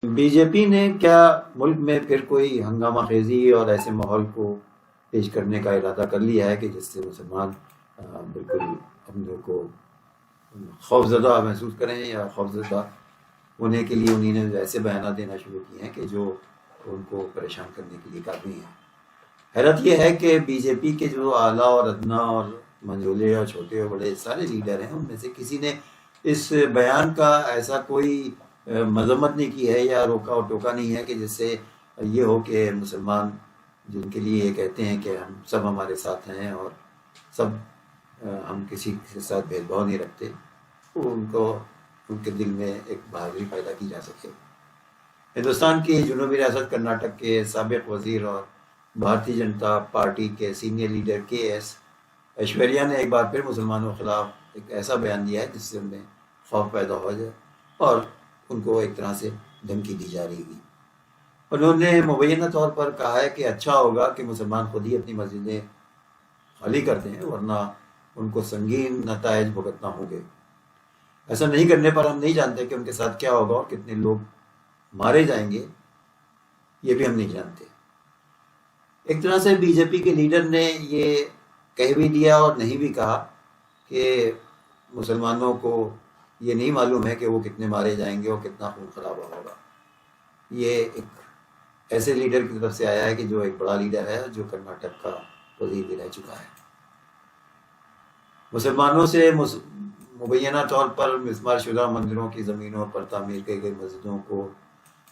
B J پی نے کیا ملک میں پھر کوئی ہنگامہ خیزی اور ایسے ماحول کو پیش کرنے کا ارادہ کر لیا ہے کہ جس سے مسلمان بالکل اپنے کو خوفزدہ محسوس کریں یا خوفزدہ ہونے کے لیے انہیں نے ایسے بیانات دینا شروع کیے ہیں کہ جو ان کو پریشان کرنے کے لیے کافی ہیں۔ حیرت یہ ہے کہ بی جے پی کے جو اعلیٰ اور ادنا اور منجولے اور چھوٹے اور بڑے سارے لیڈر ہیں، ان میں سے کسی نے اس بیان کا ایسا کوئی مذمت نہیں کی ہے یا روکا اور ٹوکا نہیں ہے کہ جس سے یہ ہو کہ مسلمان جن کے لیے یہ کہتے ہیں کہ ہم سب ہمارے ساتھ ہیں اور سب ہم کسی کے ساتھ بھید بھاؤ نہیں رکھتے، وہ ان کے دل میں ایک بہادری پیدا کی جا سکے۔ ہندوستان کی جنوبی ریاست کرناٹک کے سابق وزیر اور بھارتی جنتا پارٹی کے سینئر لیڈر کے ایس ایشوریا نے ایک بار پھر مسلمانوں کے خلاف ایک ایسا بیان دیا ہے جس سے انہیں خوف پیدا ہو جائے اور ان کو ایک طرح سے دھمکی دی جا رہی تھی۔ انہوں نے مبینہ طور پر کہا ہے کہ اچھا ہوگا کہ مسلمان خود ہی اپنی مسجدیں خالی کر دیں ورنہ ان کو سنگین نتائج بھگتنا ہوں گے۔ ایسا نہیں کرنے پر ہم نہیں جانتے کہ ان کے ساتھ کیا ہوگا اور کتنے لوگ مارے جائیں گے، یہ بھی ہم نہیں جانتے۔ ایک طرح سے بی جے پی کے لیڈر نے یہ کہہ بھی دیا اور نہیں بھی کہا کہ مسلمانوں کو یہ نہیں معلوم ہے کہ وہ کتنے مارے جائیں گے اور کتنا خون خرابہ ہوگا۔ یہ ایک ایسے لیڈر کی طرف سے آیا ہے کہ جو ایک بڑا لیڈر ہے جو کرناٹک کا وزیر بھی رہ چکا ہے۔ مسلمانوں سے مبینہ طور پر مسمار شدہ مندروں کی زمینوں پر تعمیر کی گئی مسجدوں کو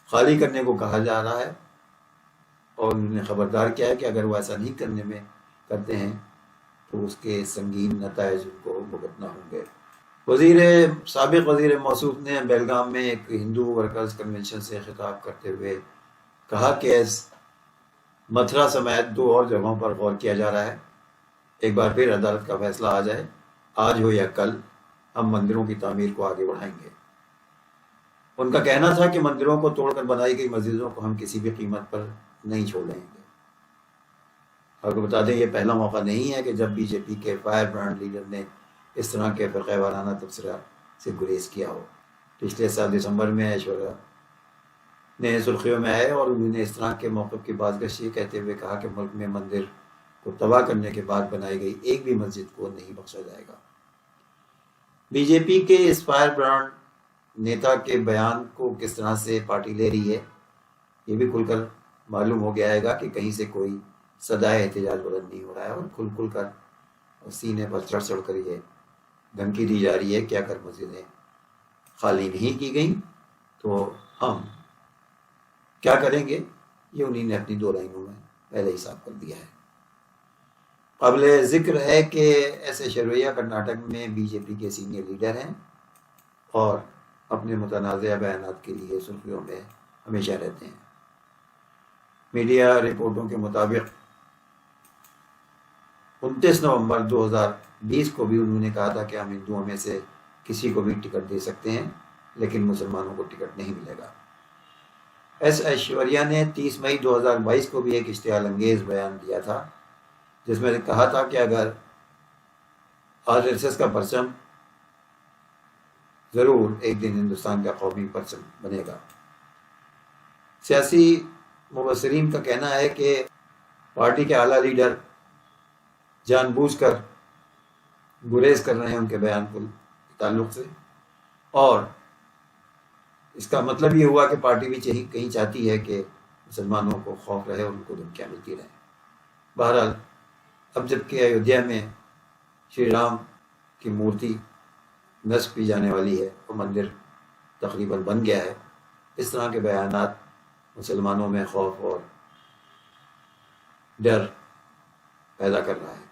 خالی کرنے کو کہا جا رہا ہے اور انہوں نے خبردار کیا ہے کہ اگر وہ ایسا نہیں کرتے ہیں تو اس کے سنگین نتائج ان کو بھگتنا ہوں گے۔ سابق وزیر موصوف نے بیلگام میں ایک ہندو ورکرز کنونشن سے خطاب کرتے ہوئے کہا کہ متھرا سمیت 2 اور جگہوں پر غور کیا جا رہا ہے، ایک بار پھر عدالت کا فیصلہ آ جائے، آج ہو یا کل ہم مندروں کی تعمیر کو آگے بڑھائیں گے۔ ان کا کہنا تھا کہ مندروں کو توڑ کر بنائی گئی مسجدوں کو ہم کسی بھی قیمت پر نہیں چھوڑیں گے۔ اور بتا دیں یہ پہلا موقع نہیں ہے کہ جب بی جے پی کے فائر برانڈ لیڈر نے اس طرح کے فرقہ وارانہ تبصرہ سے گریز کیا ہو۔ پچھلے سال دسمبر میں ایشوریا نے سرخیوں میں آئے اور انہوں نے اس طرح کے موقف کی بازگشت یہ کہتے ہوئے کہا کہ ملک میں مندر کو تباہ کرنے کے بعد بنائی گئی ایک بھی مسجد کو نہیں بخشا جائے گا۔ بی جے پی کے اس فائر برانڈ نیتا کے بیان کو کس طرح سے پارٹی لے رہی ہے یہ بھی کھل کر معلوم ہو گیا ہے کہ کہیں سے کوئی صدائے احتجاج بلند نہیں ہو رہا ہے اور کھل کر سینے پر چڑھ کر یہ دھمکی دی جا رہی ہے کہ اگر مسجدیں خالی نہیں کی گئیں تو ہم کیا کریں گے، یہ انہی نے اپنی 2 لائنوں میں پہلے حساب کر دیا ہے۔ قابل ذکر ہے کہ ایس ایشوریا کرناٹک میں بی جے پی کے سینئر لیڈر ہیں اور اپنے متنازع بیانات کے لیے سرخیوں میں ہمیشہ رہتے ہیں۔ میڈیا رپورٹوں کے مطابق 29 نومبر 2020 کو بھی انہوں نے کہا تھا کہ ہم ہندوؤں میں سے کسی کو بھی ٹکٹ دے سکتے ہیں لیکن مسلمانوں کو ٹکٹ نہیں ملے گا۔ ایس ایشوریا نے 30 مئی 2022 کو بھی ایک اشتعال انگیز بیان دیا تھا جس میں نے کہا تھا کہ اگر RSS کا پرچم ضرور ایک دن ہندوستان کا قومی پرچم بنے گا۔ سیاسی مبصرین کا کہنا ہے کہ پارٹی کے اعلیٰ لیڈر جان بوجھ کر گریز کر رہے ہیں ان کے بیان کے تعلق سے، اور اس کا مطلب یہ ہوا کہ پارٹی بھی کہیں چاہتی ہے کہ مسلمانوں کو خوف رہے اور ان کو دھمکیاں ملتی رہیں۔ بہرحال اب جب کہ ایودھیا میں شری رام کی مورتی نصب کی جانے والی ہے اور مندر تقریباً بن گیا ہے، اس طرح کے بیانات مسلمانوں میں خوف اور ڈر پیدا کر رہا ہے۔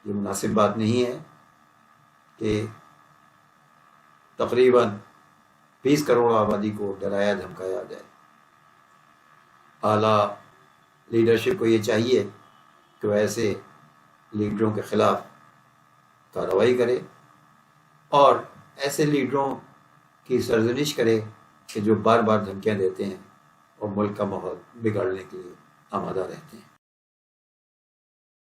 یہ مناسب بات نہیں ہے کہ تقریباً 20 کروڑ آبادی کو ڈرایا دھمکایا جائے۔ اعلیٰ لیڈرشپ کو یہ چاہیے کہ وہ ایسے لیڈروں کے خلاف کارروائی کرے اور ایسے لیڈروں کی سرزنش کرے کہ جو بار بار دھمکیاں دیتے ہیں اور ملک کا ماحول بگاڑنے کے لیے آمادہ رہتے ہیں۔